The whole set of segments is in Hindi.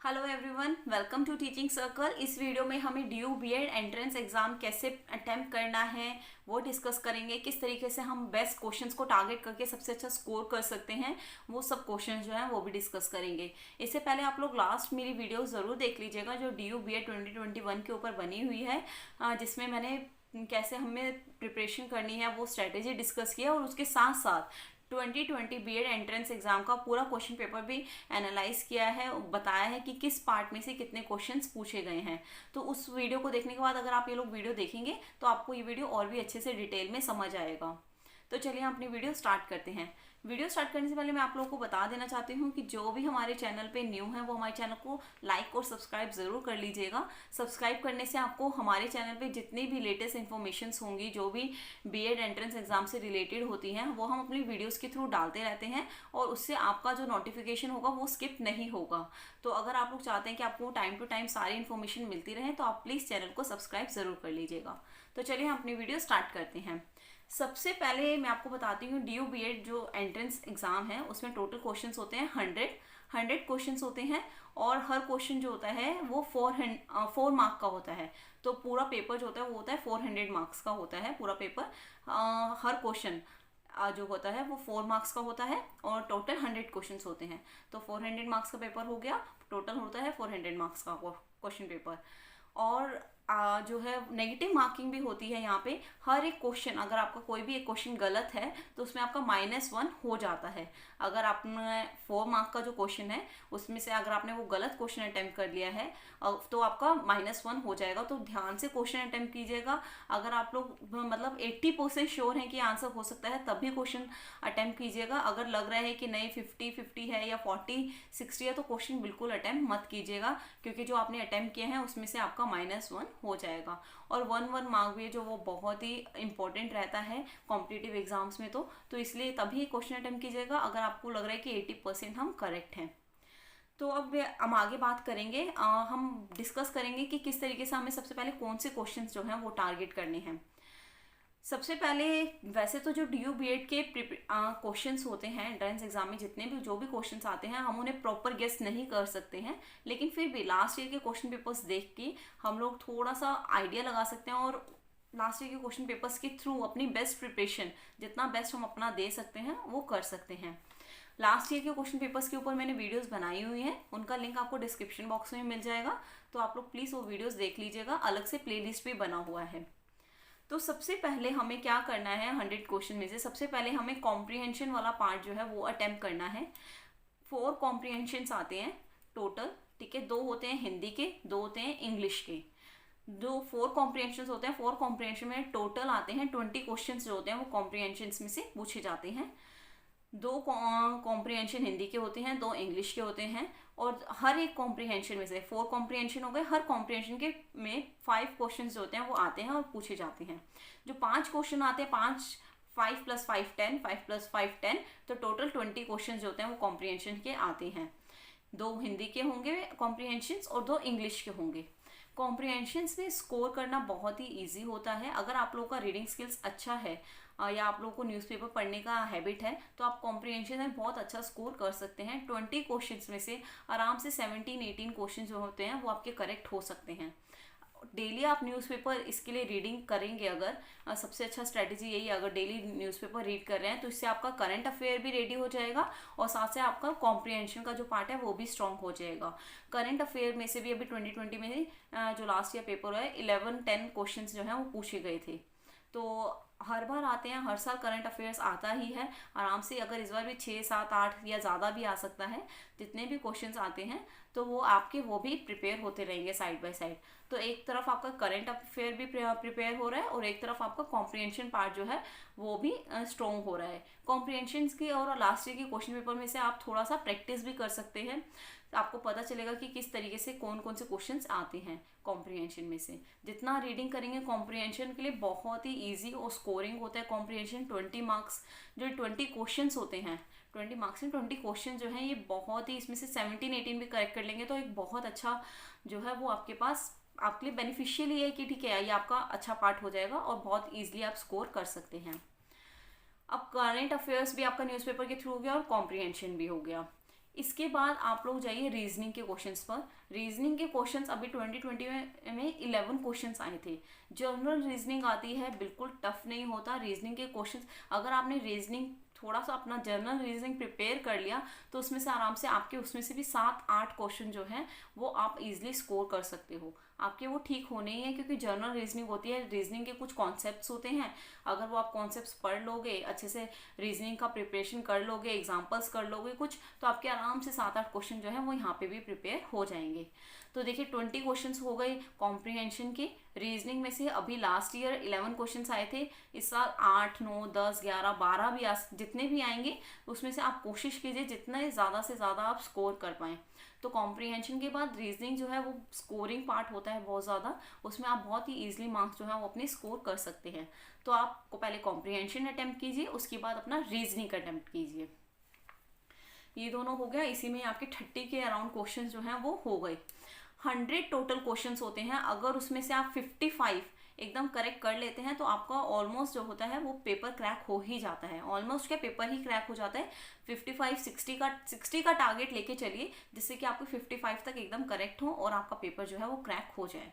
Hello everyone, welcome to teaching circle. इस वीडियो में हमें ड्यू बीएड एंट्रेंस एग्जाम कैसे अटेम्प्ट करना है वो डिस्कस करेंगे। किस तरीके से हम बेस्ट क्वेश्चंस को टारगेट करके सबसे अच्छा स्कोर कर सकते हैं, वो सब क्वेश्चंस जो हैं वो भी डिस्कस करेंगे। इससे पहले आप लोग लास्ट मेरी वीडियो ज़रूर देख लीजिएगा जो ड्यू बीएड 2021 के ऊपर बनी हुई है, जिसमें मैंने कैसे हमें प्रिपरेशन करनी है वो स्ट्रेटेजी डिस्कस किया और उसके साथ साथ 2020 बीएड एंट्रेंस एग्जाम का पूरा क्वेश्चन पेपर भी एनालाइज किया है, बताया है कि किस पार्ट में से कितने क्वेश्चंस पूछे गए हैं। तो उस वीडियो को देखने के बाद अगर आप ये लोग वीडियो देखेंगे तो आपको ये वीडियो और भी अच्छे से डिटेल में समझ आएगा। तो चलिए हम अपनी वीडियो स्टार्ट करते हैं। वीडियो स्टार्ट करने से पहले मैं आप लोगों को बता देना चाहती हूँ कि जो भी हमारे चैनल पे न्यू है वो हमारे चैनल को लाइक और सब्सक्राइब ज़रूर कर लीजिएगा। सब्सक्राइब करने से आपको हमारे चैनल पे जितनी भी लेटेस्ट इन्फॉर्मेशंस होंगी, जो भी बीएड एंट्रेंस एग्जाम से रिलेटेड होती हैं, वो हम अपनी वीडियोज़ के थ्रू डालते रहते हैं और उससे आपका जो नोटिफिकेशन होगा वो स्किप नहीं होगा। तो अगर आप लोग चाहते हैं कि आपको टाइम टू टाइम सारी इन्फॉर्मेशन मिलती रहे तो आप प्लीज़ चैनल को सब्सक्राइब ज़रूर कर लीजिएगा। तो चलिए हम अपनी वीडियो स्टार्ट करते हैं। सबसे पहले मैं आपको बताती हूँ ड्यू बीएड जो एंट्रेंस एग्जाम है उसमें टोटल क्वेश्चंस होते हैं 100 क्वेश्चंस होते हैं और हर क्वेश्चन जो होता है वो 4 मार्क का होता है। तो पूरा पेपर जो होता है वो होता है 400 मार्क्स का होता है पूरा पेपर। हर क्वेश्चन जो होता है वो 4 मार्क्स का होता है और टोटल 100 क्वेश्चंस होते हैं। तो 400 मार्क्स का पेपर हो गया, टोटल होता है 400 मार्क्स का क्वेश्चन पेपर। और जो है नेगेटिव मार्किंग भी होती है यहाँ पे। हर एक क्वेश्चन, अगर आपका कोई भी एक क्वेश्चन गलत है तो उसमें आपका -1 हो जाता है। अगर आपने 4 मार्क का जो क्वेश्चन है उसमें से अगर आपने वो गलत क्वेश्चन अटेम्प्ट कर लिया है तो आपका -1 हो जाएगा। तो ध्यान से क्वेश्चन अटेम्प्ट कीजिएगा। अगर आप लोग मतलब 80% श्योर हैं कि आंसर हो सकता है तभी क्वेश्चन अटेम्प्ट कीजिएगा। अगर लग रहा है कि नहीं 50-50 है या 40-60 है तो क्वेश्चन बिल्कुल अटेम्प्ट मत कीजिएगा, क्योंकि जो आपने अटेम्प्ट किया है उसमें से आपका -1 हो जाएगा। और 1 मार्क भी जो वो बहुत ही इंपॉर्टेंट रहता है कॉम्पिटिटिव एग्जाम्स में। तो इसलिए तभी क्वेश्चन अटेम्प्ट कीजिएगा अगर आपको लग रहा है कि 80% हम करेक्ट हैं। तो अब हम आगे बात करेंगे, हम डिस्कस करेंगे कि किस तरीके से हमें सबसे पहले कौन से क्वेश्चंस जो हैं वो टारगेट करने हैं। सबसे पहले वैसे तो जो ड्यू बीएड के क्वेश्चंस होते हैं एंट्रेंस एग्जाम में, जितने भी जो भी क्वेश्चंस आते हैं हम उन्हें प्रॉपर गेस नहीं कर सकते हैं, लेकिन फिर भी लास्ट ईयर के क्वेश्चन पेपर्स देख के हम लोग थोड़ा सा आइडिया लगा सकते हैं और लास्ट ईयर के क्वेश्चन पेपर्स के थ्रू अपनी बेस्ट प्रिपरेशन, जितना बेस्ट हम अपना दे सकते हैं वो कर सकते हैं। लास्ट ईयर के क्वेश्चन पेपर्स के ऊपर मैंने वीडियोस बनाई हुई हैं, उनका लिंक आपको डिस्क्रिप्शन बॉक्स में मिल जाएगा। तो आप लोग प्लीज़ वो वीडियोस देख लीजिएगा, अलग से प्लेलिस्ट भी बना हुआ है। तो सबसे पहले हमें क्या करना है, 100 क्वेश्चन में से सबसे पहले हमें कॉम्प्रिहेंशन वाला पार्ट जो है वो अटेम्प्ट करना है। 4 कॉम्प्रिहेंशंस आते हैं टोटल, ठीक है। 2 होते हैं हिंदी के, 2 होते हैं इंग्लिश के। जो 4 कॉम्प्रिहेंशंस होते हैं, 4 कॉम्प्रिहेंशन में टोटल आते हैं 20 क्वेश्चन जो होते हैं वो कॉम्प्रिहेंशंस में से पूछे जाते हैं। 2 कॉम्प्रिहेंशन हिंदी के होते हैं, 2 इंग्लिश के होते हैं। और हर एक कॉम्प्रिहेंशन में से 4 कॉम्प्रिहेंशन हो गए, हर कॉम्प्रिहेंशन के में 5 क्वेश्चन जो होते हैं वो आते हैं और पूछे जाते हैं। जो 5 क्वेश्चन आते हैं, 5 + 5 10, 5 + 5 10, तो टोटल 20 क्वेश्चन जो होते हैं वो कॉम्प्रिहेंशन के आते हैं। 2 हिंदी के होंगे कॉम्प्रिहेंशंस और 2 इंग्लिश के होंगे। कॉम्प्रिहेंशंस में स्कोर करना बहुत ही ईजी होता है। अगर आप लोगों का रीडिंग स्किल्स अच्छा है या आप लोगों को न्यूज़पेपर पढ़ने का हैबिट है तो आप कॉम्प्रिहेंशन में बहुत अच्छा स्कोर कर सकते हैं। 20 क्वेश्चंस में से आराम से 17-18 क्वेश्चन जो होते हैं वो आपके करेक्ट हो सकते हैं। डेली आप न्यूज़पेपर इसके लिए रीडिंग करेंगे अगर, सबसे अच्छा स्ट्रेटजी यही है। अगर डेली न्यूज़पेपर रीड कर रहे हैं तो इससे आपका करंट अफेयर भी रेडी हो जाएगा और साथ से आपका कॉम्प्रिहेंशन का जो पार्ट है वो भी स्ट्रॉन्ग हो जाएगा। करंट अफेयर में से भी अभी 2020 में जो लास्ट ईयर पेपर है 11-10 क्वेश्चन जो हैं वो पूछे गए थे। तो हर बार आते हैं, हर साल करंट अफेयर्स आता ही है आराम से। अगर इस बार भी 6, 7, 8 या ज़्यादा भी आ सकता है, जितने भी क्वेश्चंस आते हैं तो वो आपके वो भी प्रिपेयर होते रहेंगे साइड बाय साइड। तो एक तरफ आपका करंट अफेयर भी प्रिपेयर हो रहा है और एक तरफ आपका कॉम्प्रिहेंशन पार्ट जो है वो भी स्ट्रॉन्ग हो रहा है। कॉम्प्रिहेंशन की और लास्ट ईयर के क्वेश्चन पेपर में से आप थोड़ा सा प्रैक्टिस भी कर सकते हैं, तो आपको पता चलेगा कि किस तरीके से कौन कौन से क्वेश्चंस आते हैं कॉम्प्रिहेंशन में से। जितना रीडिंग करेंगे कॉम्प्रिहेंशन के लिए बहुत ही ईजी और स्कोरिंग होता है कॉम्प्रिहेंशन। 20 मार्क्स जो 20 क्वेश्चंस होते हैं, 20 मार्क्स में 20 क्वेश्चन जो हैं ये बहुत ही, इसमें से 17-18 भी करेक्ट कर लेंगे तो एक बहुत अच्छा जो है वो आपके पास आपके लिए बेनिफिशियल ही है कि ठीक है ये आपका अच्छा पार्ट हो जाएगा और बहुत ईजिली आप स्कोर कर सकते हैं। अब करंट अफेयर्स भी आपका न्यूज़पेपर के थ्रू हो गया और कॉम्प्रिहेंशन भी हो गया। इसके बाद आप लोग जाइए रीजनिंग के क्वेश्चंस पर। रीजनिंग के क्वेश्चंस अभी 2020 में 11 क्वेश्चंस आए थे। जनरल रीजनिंग आती है, बिल्कुल टफ नहीं होता रीजनिंग के क्वेश्चंस। अगर आपने रीजनिंग थोड़ा सा अपना जनरल रीजनिंग प्रिपेयर कर लिया तो उसमें से आराम से आपके उसमें से भी 7-8 क्वेश्चन जो हैं वो आप इजीली स्कोर कर सकते हो। आपके वो ठीक होने ही है, क्योंकि जनरल रीजनिंग होती है, रीजनिंग के कुछ कॉन्सेप्ट्स होते हैं। अगर वो आप कॉन्सेप्ट्स पढ़ लोगे, अच्छे से रीजनिंग का प्रिपरेशन कर लोगे, एग्जाम्पल्स कर लोगे कुछ, तो आपके आराम से 7-8 क्वेश्चन जो है वो यहाँ पे भी प्रिपेयर हो जाएंगे। तो देखिए 20 क्वेश्चंस हो गए कॉम्प्रीहेंशन के। रीजनिंग में से अभी लास्ट ईयर 11 क्वेश्चंस आए थे, इस साल 8, 9, 10, 11, 12 भी जितने भी आएंगे उसमें से आप कोशिश कीजिए जितने ज़्यादा से ज़्यादा आप स्कोर कर पाएँ। तो कॉम्प्रीहेंशन के बाद रीजनिंग जो है वो स्कोरिंग पार्ट होता है बहुत ज़्यादा, उसमें आप बहुत ही ईजिली मार्क्स जो है वो अपने स्कोर कर सकते हैं। तो आपको पहले कॉम्प्रीहेंशन अटेम्प्ट कीजिए, उसके बाद अपना रीजनिंग अटेम्प्ट कीजिए। ये दोनों हो गया, इसी में आपके 30 के अराउंड क्वेश्चन जो हैं वो हो गए। 100 टोटल क्वेश्चंस होते हैं, अगर उसमें से आप 55 एकदम करेक्ट कर लेते हैं तो आपका ऑलमोस्ट जो होता है वो पेपर क्रैक हो ही जाता है। ऑलमोस्ट क्या, पेपर ही क्रैक हो जाता है। 60 का टारगेट लेके चलिए, जिससे कि आपको 55 तक एकदम करेक्ट हो और आपका पेपर जो है वो क्रैक हो जाए।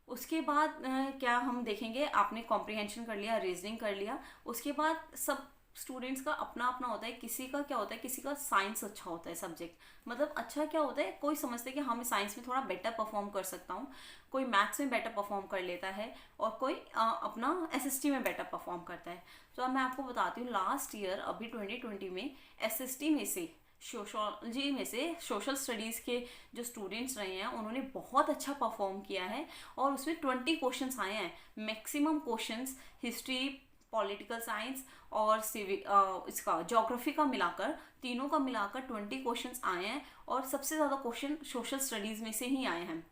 उसके बाद क्या हम देखेंगे, आपने कॉम्प्रिहेंशन कर लिया, रीजनिंग कर लिया, उसके बाद सब स्टूडेंट्स का अपना अपना होता है। किसी का क्या होता है, किसी का साइंस अच्छा होता है सब्जेक्ट, मतलब अच्छा क्या होता है, कोई समझते हैं कि हम साइंस में थोड़ा बेटर परफॉर्म कर सकता हूँ, कोई मैथ्स में बेटर परफॉर्म कर लेता है, और कोई अपना एसएसटी में बेटर परफॉर्म करता है। तो अब मैं आपको बताती हूँ, लास्ट ईयर अभी 2020 में एसएसटी में से, सोशोलॉजी में से, सोशल स्टडीज़ के जो स्टूडेंट्स रहे हैं उन्होंने बहुत अच्छा परफॉर्म किया है, और उसमें 20 क्वेश्चंस आए हैं। Maximum questions history, political science और सिविक, इसका ज्योग्राफी का मिलाकर, तीनों का मिलाकर 20 क्वेश्चंस आए हैं, और सबसे ज़्यादा क्वेश्चन सोशल स्टडीज़ में से ही आए हैं।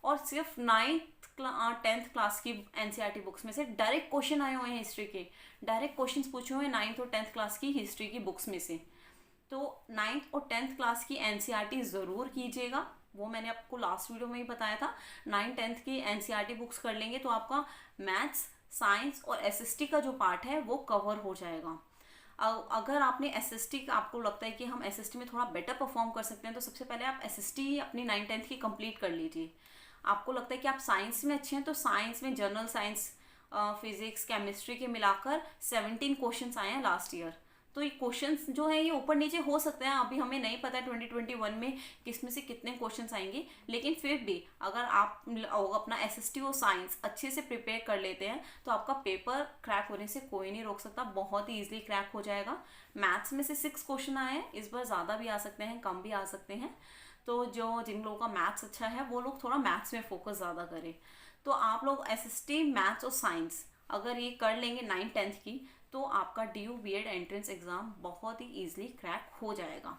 और सिर्फ 10th क्लास की एनसीईआरटी बुक्स में से डायरेक्ट क्वेश्चन आए हुए हैं हिस्ट्री के, डायरेक्ट क्वेश्चंस पूछे हुए हैं 9th और 10th क्लास की हिस्ट्री की बुक्स में से। तो 9th और 10th क्लास की एनसीईआरटी ज़रूर कीजिएगा, वो मैंने आपको लास्ट वीडियो में ही बताया था। 9th-10th की एनसीईआरटी बुक्स कर लेंगे तो आपका मैथ्स, साइंस और एसएसटी का जो पार्ट है वो कवर हो जाएगा। अगर आपने एसएसटी, आपको लगता है कि हम एसएसटी में थोड़ा बेटर परफॉर्म कर सकते हैं, तो सबसे पहले आप एसएसटी अपनी 9th-10th की कंप्लीट कर लीजिए। आपको लगता है कि आप साइंस में अच्छे हैं, तो साइंस में जनरल साइंस, फिजिक्स, केमिस्ट्री के मिलाकर 17 क्वेश्चंस आए हैं लास्ट ईयर। तो ये क्वेश्चंस जो है ये ऊपर नीचे हो सकते हैं, अभी हमें नहीं पता है 2021 में किस में से कितने क्वेश्चंस आएंगे, लेकिन फिर भी अगर आप अपना एसएसटी और साइंस अच्छे से प्रिपेयर कर लेते हैं तो आपका पेपर क्रैक होने से कोई नहीं रोक सकता, बहुत ही ईजिली क्रैक हो जाएगा। मैथ्स में से 6 क्वेश्चन आए हैं, इस बार ज़्यादा भी आ सकते हैं, कम भी आ सकते हैं। तो जिन लोगों का मैथ्स अच्छा है वो लोग थोड़ा मैथ्स में फोकस ज़्यादा करें। तो आप लोग एसएसटी, मैथ्स और साइंस अगर ये कर लेंगे 9th-10th की, तो आपका DU बीएड एंट्रेंस एग्ज़ाम बहुत ही ईजिली क्रैक हो जाएगा।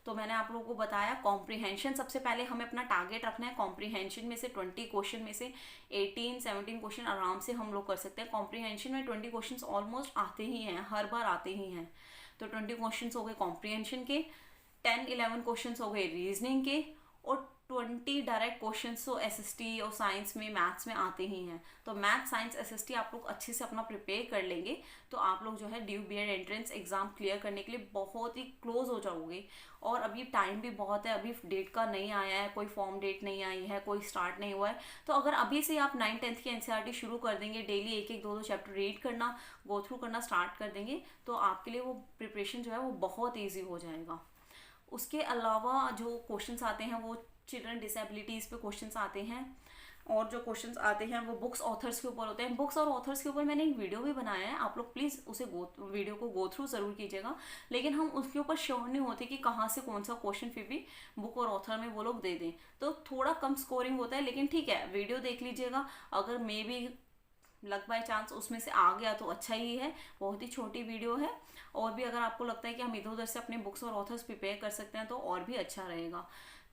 तो मैंने आप लोगों को बताया कॉम्प्रीहेंशन, सबसे पहले हमें अपना टारगेट रखना है। कॉम्प्रीहेंशन में से 20 क्वेश्चन में से 18-17 क्वेश्चन आराम से हम लोग कर सकते हैं। कॉम्प्रीहेंशन में 20 क्वेश्चन ऑलमोस्ट आते ही हैं, हर बार आते ही हैं। तो 20 क्वेश्चन हो गए कॉम्प्रीहेंशन के, 10-11 क्वेश्चन हो गए रीजनिंग के, और 20 डायरेक्ट क्वेश्चंस तो एसएसटी और साइंस में, मैथ्स में आते ही हैं। तो मैथ, साइंस, एसएसटी आप लोग अच्छे से अपना प्रिपेयर कर लेंगे तो आप लोग जो है DU BEd entrance exam clear करने के लिए बहुत ही क्लोज हो जाओगे। और अभी टाइम भी बहुत है, अभी डेट का नहीं आया है, कोई फॉर्म डेट नहीं आई है, कोई स्टार्ट नहीं हुआ है। तो अगर अभी से आप 9th-10th की एनसीईआरटी शुरू कर देंगे, डेली 1-1, 2-2 चैप्टर रीड करना, गो थ्रू करना स्टार्ट कर देंगे, तो आपके लिए वो प्रिपरेशन जो है वो बहुत ईजी हो जाएगा। उसके अलावा जो क्वेश्चंस आते हैं वो चिल्ड्रन डिसेबिलिटीज़ पे क्वेश्चंस आते हैं, और जो क्वेश्चंस आते हैं वो बुक्स ऑथर्स के ऊपर होते हैं। बुक्स और ऑथर्स के ऊपर मैंने एक वीडियो भी बनाया है, आप लोग प्लीज़ उसे वीडियो को गो थ्रू ज़रूर कीजिएगा। लेकिन हम उसके ऊपर श्योर नहीं होते कि कहाँ से कौन सा क्वेश्चन फिर भी बुक और ऑथर में वो लोग दे दें, तो थोड़ा कम स्कोरिंग होता है। लेकिन ठीक है, वीडियो देख लीजिएगा, अगर may be luck by chance उसमें से आ गया तो अच्छा ही है, बहुत ही छोटी वीडियो है। और भी अगर आपको लगता है कि हम इधर उधर से अपने बुक्स और ऑथर्स प्रिपेयर कर सकते हैं तो और भी अच्छा रहेगा।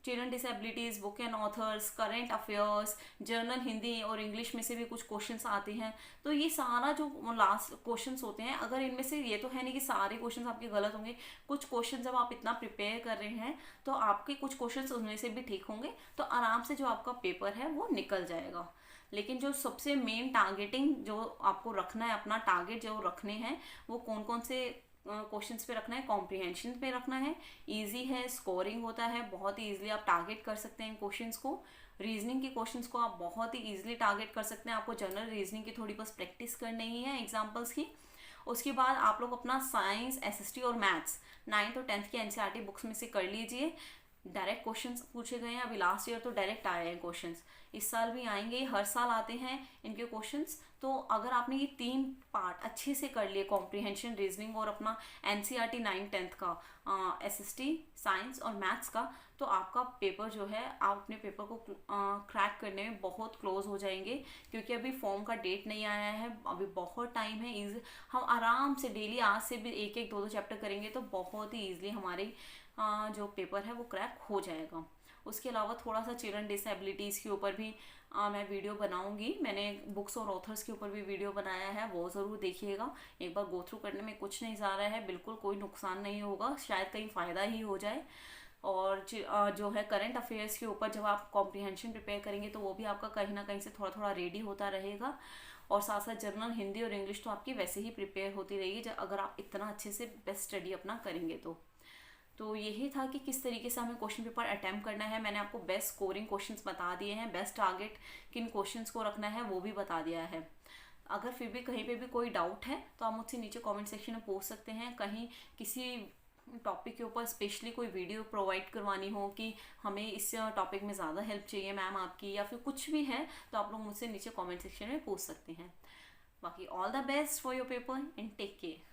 Children disabilities, book and authors, current affairs, journal Hindi और इंग्लिश में से भी कुछ क्वेश्चंस आते हैं। तो ये सारा जो लास्ट क्वेश्चंस होते हैं, अगर इनमें से, ये तो है नहीं कि सारे क्वेश्चंस आपके गलत होंगे, कुछ क्वेश्चन जब आप इतना प्रिपेयर कर रहे हैं तो आपके कुछ क्वेश्चंस उनमें से भी ठीक होंगे, तो आराम से जो आपका पेपर है वो निकल जाएगा। लेकिन जो सबसे मेन टारगेटिंग जो आपको रखना है, अपना टारगेट जो रखने हैं, वो कौन कौन से क्वेश्चंस पे रखना है, कॉम्प्रिहेंशन पे रखना है। इजी है, स्कोरिंग होता है, बहुत ही ईजिली आप टारगेट कर सकते हैं क्वेश्चंस को। रीजनिंग के क्वेश्चंस को आप बहुत ही ईजिली टारगेट कर सकते हैं। आपको जनरल रीजनिंग की थोड़ी बस प्रैक्टिस करनी ही है एग्जाम्पल्स की। उसके बाद आप लोग अपना साइंस, एसएसटी और मैथ्स 9th और 10th की एनसीईआरटी बुक्स में से कर लीजिए। डायरेक्ट क्वेश्चंस पूछे गए हैं, अभी लास्ट ईयर तो डायरेक्ट आए हैं क्वेश्चंस, इस साल भी आएंगे, हर साल आते हैं इनके क्वेश्चंस। तो अगर आपने ये 3 पार्ट अच्छे से कर लिए, कॉम्प्रिहेंशन, रीजनिंग और अपना एनसीईआरटी 9th-10th का, एसएसटी, साइंस और मैथ्स का, तो आपका पेपर जो है, आप अपने पेपर को क्रैक करने में बहुत क्लोज हो जाएंगे। क्योंकि अभी फॉर्म का डेट नहीं आया है, अभी बहुत टाइम है। हम आराम से डेली आज से भी 1-1, 2-2 चैप्टर करेंगे तो बहुत ही ईजिली हमारी जो पेपर है वो क्रैक हो जाएगा। उसके अलावा थोड़ा सा चिल्ड्रन डिसेबिलिटीज़ के ऊपर भी मैं वीडियो बनाऊंगी। मैंने बुक्स और ऑथर्स के ऊपर भी वीडियो बनाया है, वो ज़रूर देखिएगा। एक बार गो थ्रू करने में कुछ नहीं जा रहा है, बिल्कुल कोई नुकसान नहीं होगा, शायद कहीं फ़ायदा ही हो जाए। और जो है करंट अफेयर्स के ऊपर जब आप कॉम्प्रिहेंशन प्रिपेयर करेंगे तो वो भी आपका कहीं ना कहीं से थोड़ा थोड़ा रेडी होता रहेगा। और साथ साथ जनरल हिंदी और इंग्लिश तो आपकी वैसे ही प्रिपेयर होती रहेगी जब अगर आप इतना अच्छे से बेस्ट स्टडी अपना करेंगे तो यही था कि किस तरीके से हमें क्वेश्चन पेपर अटैम्प्ट करना है। मैंने आपको बेस्ट स्कोरिंग क्वेश्चंस बता दिए हैं, बेस्ट टारगेट किन क्वेश्चंस को रखना है वो भी बता दिया है। अगर फिर भी कहीं पे भी कोई डाउट है तो आप मुझसे नीचे कमेंट सेक्शन में पूछ सकते हैं। कहीं किसी टॉपिक के ऊपर स्पेशली कोई वीडियो प्रोवाइड करवानी हो कि हमें इस टॉपिक में ज़्यादा हेल्प चाहिए मैम आपकी, या फिर कुछ भी है, तो आप लोग मुझसे नीचे कमेंट सेक्शन में पूछ सकते हैं। बाकी all the best for your paper and take care.